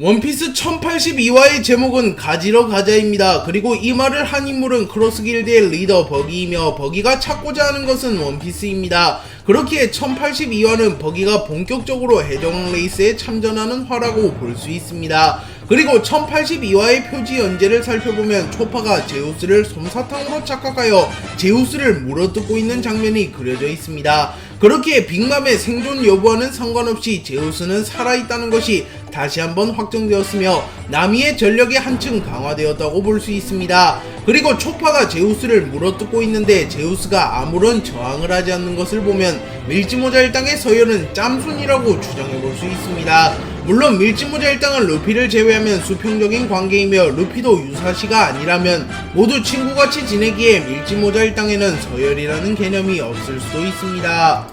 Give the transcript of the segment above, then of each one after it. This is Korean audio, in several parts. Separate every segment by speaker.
Speaker 1: 원피스 1082화의 제목은 가지러 가자입니다. 그리고 이 말을 한 인물은 크로스길드의 리더 버기이며 버기가 찾고자 하는 것은 원피스입니다. 그렇기에 1082화는 버기가 본격적으로 해적 레이스에 참전하는 화라고 볼 수 있습니다. 그리고 1082화의 표지 연재를 살펴보면 초파가 제우스를 솜사탕으로 착각하여 제우스를 물어뜯고 있는 장면이 그려져 있습니다. 그렇기에 빅맘의 생존 여부와는 상관없이 제우스는 살아있다는 것이 다시 한번 확정되었으며 나미의 전력이 한층 강화되었다고 볼 수 있습니다. 그리고 초파가 제우스를 물어뜯고 있는데 제우스가 아무런 저항을 하지 않는 것을 보면 밀지모자 일당의 서열은 짬순이라고 주장해볼 수 있습니다. 물론 밀지모자 일당은 루피를 제외하면 수평적인 관계이며 루피도 유사시가 아니라면 모두 친구같이 지내기에 밀지모자 일당에는 서열이라는 개념이 없을 수도 있습니다.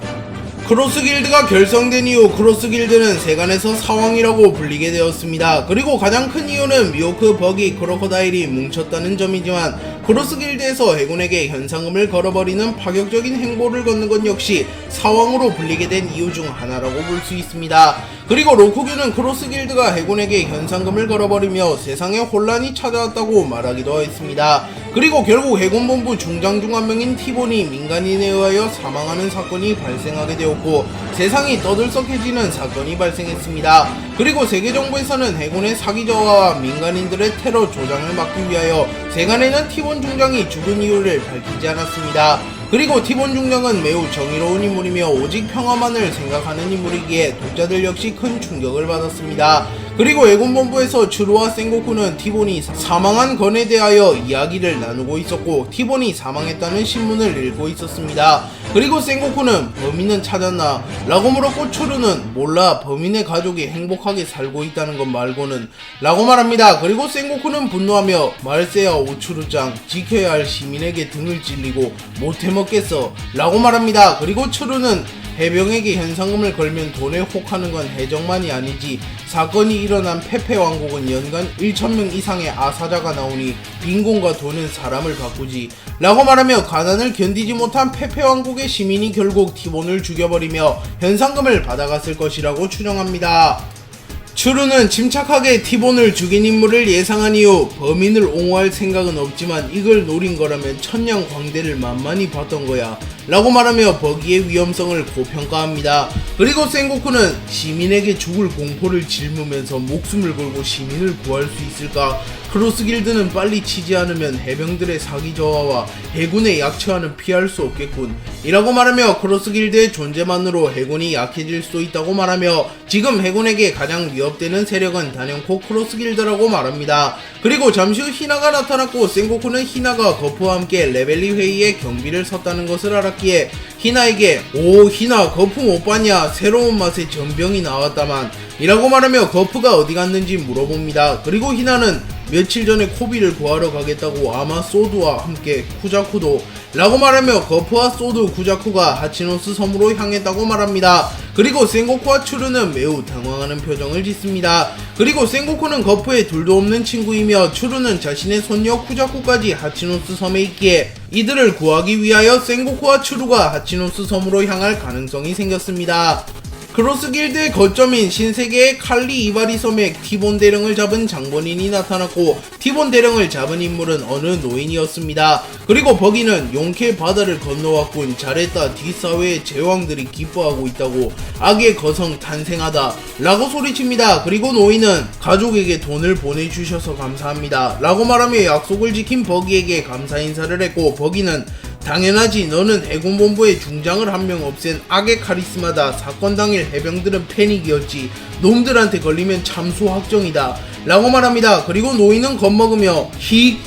Speaker 1: 크로스길드가 결성된 이후 크로스길드는 세간에서 사왕이라고 불리게 되었습니다. 그리고 가장 큰 이유는 미호크, 버기, 크로커다일이 뭉쳤다는 점이지만 크로스길드에서 해군에게 현상금을 걸어버리는 파격적인 행보를 걷는 것 역시 사왕으로 불리게 된 이유 중 하나라고 볼 수 있습니다. 그리고 로쿠규는 크로스길드가 해군에게 현상금을 걸어버리며 세상에 혼란이 찾아왔다고 말하기도 했습니다. 그리고 결국 해군본부 중장 중 한 명인 티본이 민간인에 의하여 사망하는 사건이 발생하게 되었고 세상이 떠들썩해지는 사건이 발생했습니다. 그리고 세계정부에서는 해군의 사기 저하와 민간인들의 테러 조장을 막기 위하여 세간에는 티본 중장이 죽은 이유를 밝히지 않았습니다. 그리고 티본 중장은 매우 정의로운 인물이며 오직 평화만을 생각하는 인물이기에 독자들 역시 큰 충격을 받았습니다. 그리고 해군본부에서 추루와 센고쿠는 티본이 사망한 건에 대하여 이야기를 나누고 있었고 티본이 사망했다는 신문을 읽고 있었습니다. 그리고 센고쿠는 범인은 찾았나? 라고 물었고 추루는 몰라, 범인의 가족이 행복하게 살고 있다는 것 말고는 라고 말합니다. 그리고 센고쿠는 분노하며 말세야 오추루짱, 지켜야 할 시민에게 등을 찔리고 못해 먹겠어 라고 말합니다. 그리고 추루는 해병에게 현상금을 걸면 돈에 혹하는 건 해적만이 아니지, 사건이 일어난 페페 왕국은 연간 1000명 이상의 아사자가 나오니 빈곤과 돈은 사람을 바꾸지 라고 말하며 가난을 견디지 못한 페페 왕국의 시민이 결국 티본을 죽여버리며 현상금을 받아갔을 것이라고 추정합니다. 추루는 침착하게 티본을 죽인 인물을 예상한 이후 범인을 옹호할 생각은 없지만 이걸 노린 거라면 천냥광대를 만만히 봤던 거야 라고 말하며 버기의 위험성을 고평가합니다. 그리고 센고쿠는 시민에게 죽을 공포를 짊으면서 목숨을 걸고 시민을 구할 수 있을까? 크로스길드는 빨리 치지 않으면 해병들의 사기 저하와 해군의 약체화는 피할 수 없겠군 이라고 말하며 크로스길드의 존재만으로 해군이 약해질 수도 있다고 말하며 지금 해군에게 가장 위협되는 세력은 단연코 크로스길드라고 말합니다. 그리고 잠시 후 히나가 나타났고 센고쿠는 히나가 거프와 함께 레벨리 회의에 경비를 섰다는 것을 알았기에 히나에게 오 히나 거프 못 봤냐, 새로운 맛의 전병이 나왔다만 이라고 말하며 거프가 어디 갔는지 물어봅니다. 그리고 히나는 며칠 전에 코비를 구하러 가겠다고 아마 소드와 함께 쿠자쿠도 라고 말하며 거프와 소드, 쿠자쿠가 하치노스 섬으로 향했다고 말합니다. 그리고 센고쿠와 추루는 매우 당황하는 표정을 짓습니다. 그리고 센고쿠는 거프의 둘도 없는 친구이며 추루는 자신의 손녀 쿠자쿠까지 하치노스 섬에 있기에 이들을 구하기 위하여 센고쿠와 추루가 하치노스 섬으로 향할 가능성이 생겼습니다. 크로스길드의 거점인 신세계의 칼리 이바리 섬에 티본 대령을 잡은 장본인이 나타났고 티본 대령을 잡은 인물은 어느 노인이었습니다. 그리고 버기는 용케 바다를 건너왔군, 잘했다, 뒷사회의 제왕들이 기뻐하고 있다고, 악의 거성 탄생하다 라고 소리칩니다. 그리고 노인은 가족에게 돈을 보내주셔서 감사합니다 라고 말하며 약속을 지킨 버기에게 감사 인사를 했고 버기는 당연하지, 너는 해군본부의 중장을 한 명 없앤 악의 카리스마다. 사건 당일 해병들은 패닉이었지. 놈들한테 걸리면 참수 확정이다 라고 말합니다. 그리고 노인은 겁먹으며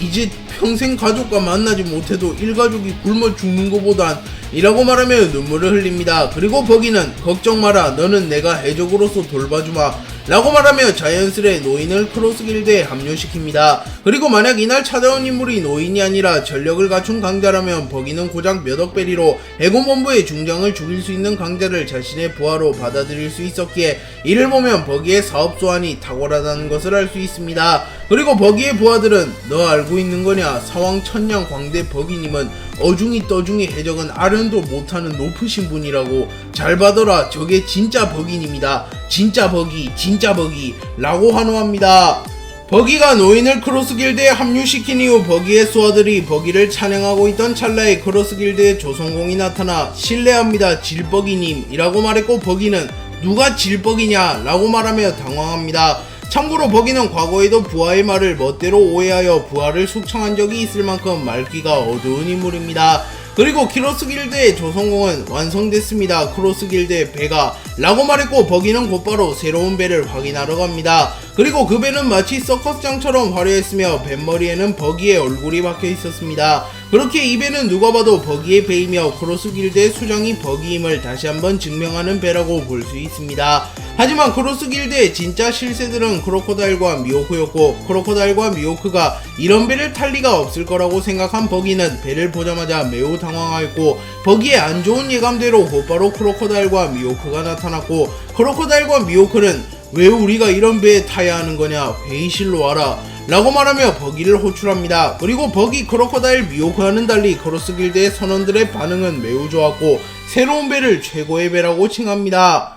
Speaker 1: 이제 평생 가족과 만나지 못해도 일가족이 굶어 죽는 것보단 이라고 말하며 눈물을 흘립니다. 그리고 버기는 걱정 마라, 너는 내가 해적으로서 돌봐주마 라고 말하며 자연스레 노인을 크로스길드에 합류시킵니다. 그리고 만약 이날 찾아온 인물이 노인이 아니라 전력을 갖춘 강자라면 버기는 고작 몇억 베리로 해군본부의 중장을 죽일 수 있는 강자를 자신의 부하로 받아들일 수 있었기에 이를 보면 버기의 사업 소환이 탁월하다는 것을 알 수 있습니다. 그리고 버기의 부하들은 너 알고 있는 거냐? 사왕 천냥 광대 버기님은 어중이 떠중이 해적은 아련도 못하는 높으신 분이라고. 잘 봐둬라, 저게 진짜 버기님이다. 진짜 버기, 진짜 버기 라고 환호합니다. 버기가 노인을 크로스 길드에 합류시킨 이후 버기의 수하들이 버기를 찬양하고 있던 찰나에 크로스 길드의 조선공이 나타나 실례합니다 질버기님 이라고 말했고, 버기는 누가 질버기냐 라고 말하며 당황합니다. 참고로 버기는 과거에도 부하의 말을 멋대로 오해하여 부하를 숙청한 적이 있을 만큼 말귀가 어두운 인물입니다. 그리고 크로스 길드의 조성공은 완성됐습니다. 크로스 길드의 배가 라고 말했고, 버기는 곧바로 새로운 배를 확인하러 갑니다. 그리고 그 배는 마치 서커스장처럼 화려했으며 뱃머리에는 버기의 얼굴이 박혀 있었습니다. 그렇게 이 배는 누가 봐도 버기의 배이며 크로스 길드의 수장이 버기임을 다시 한번 증명하는 배라고 볼 수 있습니다. 하지만 크로스 길드의 진짜 실세들은 크로코다일과 미호크였고, 크로코다일과 미호크가 이런 배를 탈 리가 없을 거라고 생각한 버기는 배를 보자마자 매우 당황하였고, 버기의 안 좋은 예감대로 곧바로 크로코다일과 미호크가 나타났고, 크로코다일과 미호크는 왜 우리가 이런 배에 타야 하는 거냐? 회의실로 와라 라고 말하며 버기를 호출합니다. 그리고 버기, 크로코다일, 미호크와는 달리 크로스 길드의 선원들의 반응은 매우 좋았고 새로운 배를 최고의 배라고 칭합니다.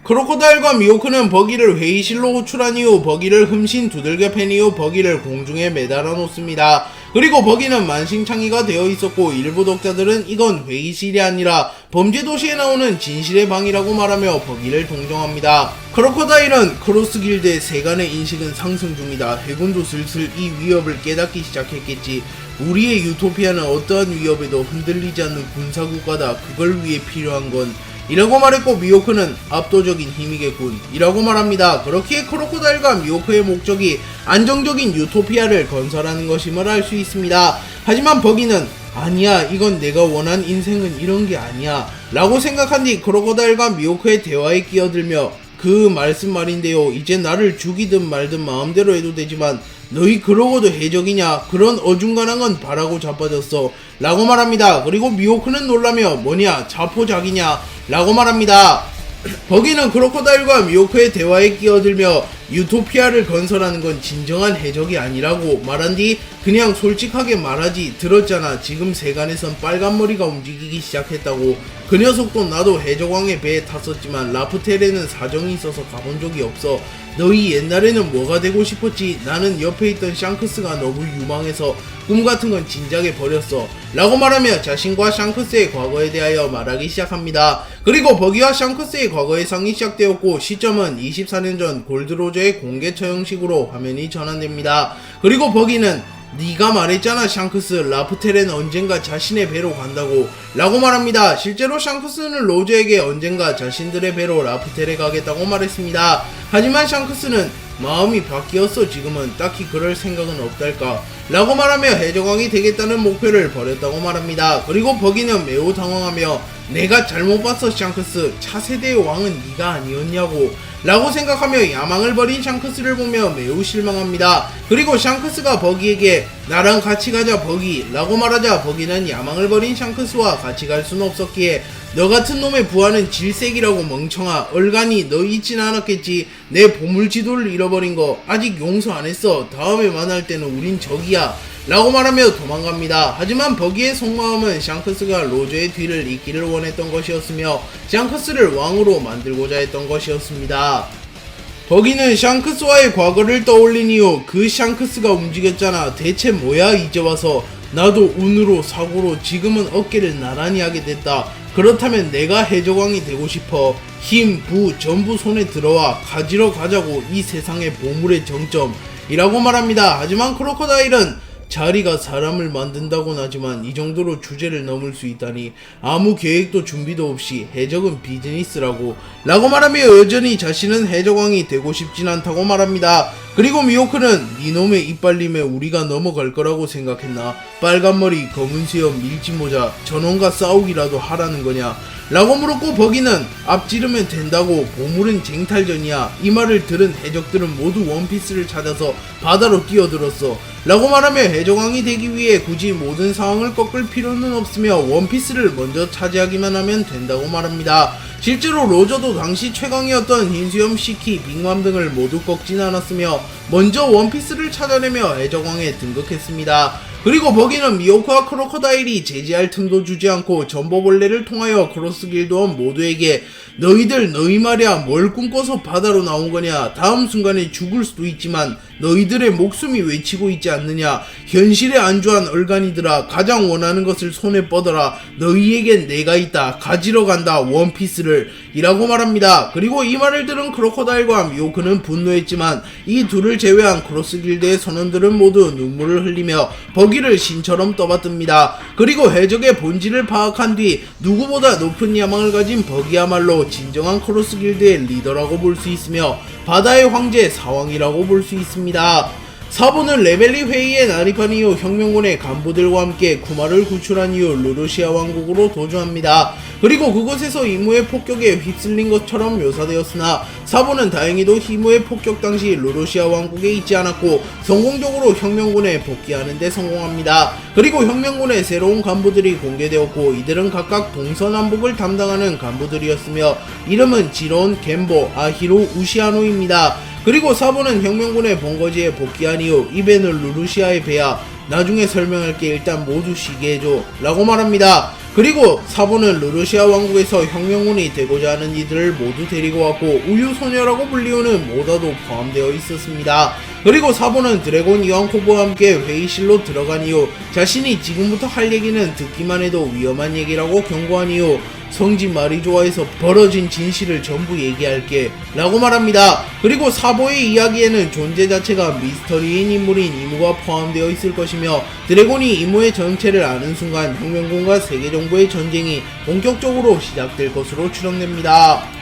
Speaker 1: 크로코다일과 미호크는 버기를 회의실로 호출한 이후 버기를 흠신 두들겨 팬 이후 버기를 공중에 매달아 놓습니다. 그리고 버기는 만신창이가 되어 있었고, 일부 독자들은 이건 회의실이 아니라 범죄도시에 나오는 진실의 방이라고 말하며 버기를 동정합니다. 크로코다일은 크로스 길드의 세간의 인식은 상승 중이다. 해군도 슬슬 이 위협을 깨닫기 시작했겠지. 우리의 유토피아는 어떠한 위협에도 흔들리지 않는 군사국가다. 그걸 위해 필요한 건 이라고 말했고, 미호크는 압도적인 힘이겠군 이라고 말합니다. 그렇기에 크로코다일과 미호크의 목적이 안정적인 유토피아를 건설하는 것임을 알 수 있습니다. 하지만 버기는 아니야, 이건 내가 원한 인생은 이런 게 아니야 라고 생각한 뒤 크로코다일과 미호크의 대화에 끼어들며 그 말씀 말인데요, 이제 나를 죽이든 말든 마음대로 해도 되지만 너희 그러고도 해적이냐? 그런 어중간한 건 바라고 자빠졌어 라고 말합니다. 그리고 미호크는 놀라며 뭐냐? 자포자기냐? 라고 말합니다. 버기는 크로코다일과 미호크의 대화에 끼어들며 유토피아를 건설하는 건 진정한 해적이 아니라고 말한 뒤 그냥 솔직하게 말하지, 들었잖아, 지금 세간에선 빨간머리가 움직이기 시작했다고. 그 녀석도 나도 해적왕의 배에 탔었지만 라프텔에는 사정이 있어서 가본 적이 없어. 너희 옛날에는 뭐가 되고 싶었지? 나는 옆에 있던 샹크스가 너무 유망해서 꿈같은 건 진작에 버렸어 라고 말하며 자신과 샹크스의 과거에 대하여 말하기 시작합니다. 그리고 버기와 샹크스의 과거의 상이 시작되었고, 시점은 24년 전 골드로저의 공개 처형식으로 화면이 전환됩니다. 그리고 버기는 네가 말했잖아 샹크스, 라프텔은 언젠가 자신의 배로 간다고 라고 말합니다. 실제로 샹크스는 로저에게 언젠가 자신들의 배로 라프텔에 가겠다고 말했습니다. 하지만 샹크스는 마음이 바뀌었어, 지금은 딱히 그럴 생각은 없달까 라고 말하며 해적왕이 되겠다는 목표를 버렸다고 말합니다. 그리고 버기는 매우 당황하며 내가 잘못 봤어 샹크스, 차세대의 왕은 네가 아니었냐고 라고 생각하며 야망을 버린 샹크스를 보며 매우 실망합니다. 그리고 샹크스가 버기에게 나랑 같이 가자 버기 라고 말하자 버기는 야망을 버린 샹크스와 같이 갈 수는 없었기에 너 같은 놈의 부하는 질색이라고 멍청아, 얼간이 너 잊진 않았겠지. 내 보물지도를 잃어버린 거 아직 용서 안 했어. 다음에 만날 때는 우린 적이야 라고 말하며 도망갑니다. 하지만 버기의 속마음은 샹크스가 로저의 뒤를 잇기를 원했던 것이었으며 샹크스를 왕으로 만들고자 했던 것이었습니다. 버기는 샹크스와의 과거를 떠올린 이후 그 샹크스가 움직였잖아, 대체 뭐야 이제 와서. 나도 운으로 사고로 지금은 어깨를 나란히 하게 됐다. 그렇다면 내가 해적왕이 되고 싶어. 힘, 부 전부 손에 들어와 가지러 가자고, 이 세상의 보물의 정점 이라고 말합니다. 하지만 크로코다일은 자리가 사람을 만든다곤 하지만 이 정도로 주제를 넘을 수 있다니, 아무 계획도 준비도 없이 해적은 비즈니스라고 라고 말하며 여전히 자신은 해적왕이 되고 싶진 않다고 말합니다. 그리고 미호크는 니놈의 이빨림에 우리가 넘어갈 거라고 생각했나? 빨간머리, 검은 수염, 밀짚모자, 전원과 싸우기라도 하라는 거냐? 라고 물었고, 버기는 앞지르면 된다고, 보물은 쟁탈전이야. 이 말을 들은 해적들은 모두 원피스를 찾아서 바다로 뛰어들었어 라고 말하며 해적왕이 되기 위해 굳이 모든 상황을 꺾을 필요는 없으며 원피스를 먼저 차지하기만 하면 된다고 말합니다. 실제로 로저도 당시 최강이었던 흰수염, 시키, 빅맘 등을 모두 꺾진 않았으며 먼저 원피스를 찾아내며 애적왕에 등극했습니다. 그리고 버기는 미호크와 크로커다일이 제지할 틈도 주지 않고 전보벌레를 통하여 크로스 길드원 모두에게 너희들 너희 말이야 뭘 꿈꿔서 바다로 나온 거냐, 다음 순간에 죽을 수도 있지만 너희들의 목숨이 외치고 있지 않느냐, 현실에 안주한 얼간이들아 가장 원하는 것을 손에 뻗어라, 너희에겐 내가 있다, 가지러 간다 원피스를 이라고 말합니다. 그리고 이 말을 들은 크로커다일과 미호크는 분노했지만 이 둘을 제외한 크로스 길드의 선원들은 모두 눈물을 흘리며 버기를 신처럼 떠받듭니다. 그리고 해적의 본질을 파악한 뒤 누구보다 높은 야망을 가진 버기야말로 진정한 크로스 길드의 리더라고 볼 수 있으며 바다의 황제 사왕이라고 볼 수 있습니다. 사부는 레벨리 회의에 난입한 이후 혁명군의 간부들과 함께 쿠마를 구출한 이후 루루시아 왕국으로 도주합니다. 그리고 그곳에서 이무의 폭격에 휩쓸린 것처럼 묘사되었으나 사부는 다행히도 히무의 폭격 당시 루루시아 왕국에 있지 않았고 성공적으로 혁명군에 복귀하는 데 성공합니다. 그리고 혁명군의 새로운 간부들이 공개되었고 이들은 각각 동서남북을 담당하는 간부들이었으며 이름은 지론, 겐보, 아히루, 우시아노입니다. 그리고 사부는 혁명군의 본거지에 복귀한 이후 이벤을 루루시아에 베야 나중에 설명할게, 일단 모두 쉬게 해줘 라고 말합니다. 그리고 사부는 루루시아 왕국에서 혁명군이 되고자 하는 이들을 모두 데리고 왔고 우유소녀라고 불리우는 모다도 포함되어 있었습니다. 그리고 사부는 드래곤 이완코브와 함께 회의실로 들어간 이후 자신이 지금부터 할 얘기는 듣기만 해도 위험한 얘기라고 경고한 이후 성지 마리조아에서 벌어진 진실을 전부 얘기할게 라고 말합니다. 그리고 사보의 이야기에는 존재 자체가 미스터리인 인물인 이무가 포함되어 있을 것이며 드래곤이 이무의 정체를 아는 순간 혁명군과 세계정부의 전쟁이 본격적으로 시작될 것으로 추정됩니다.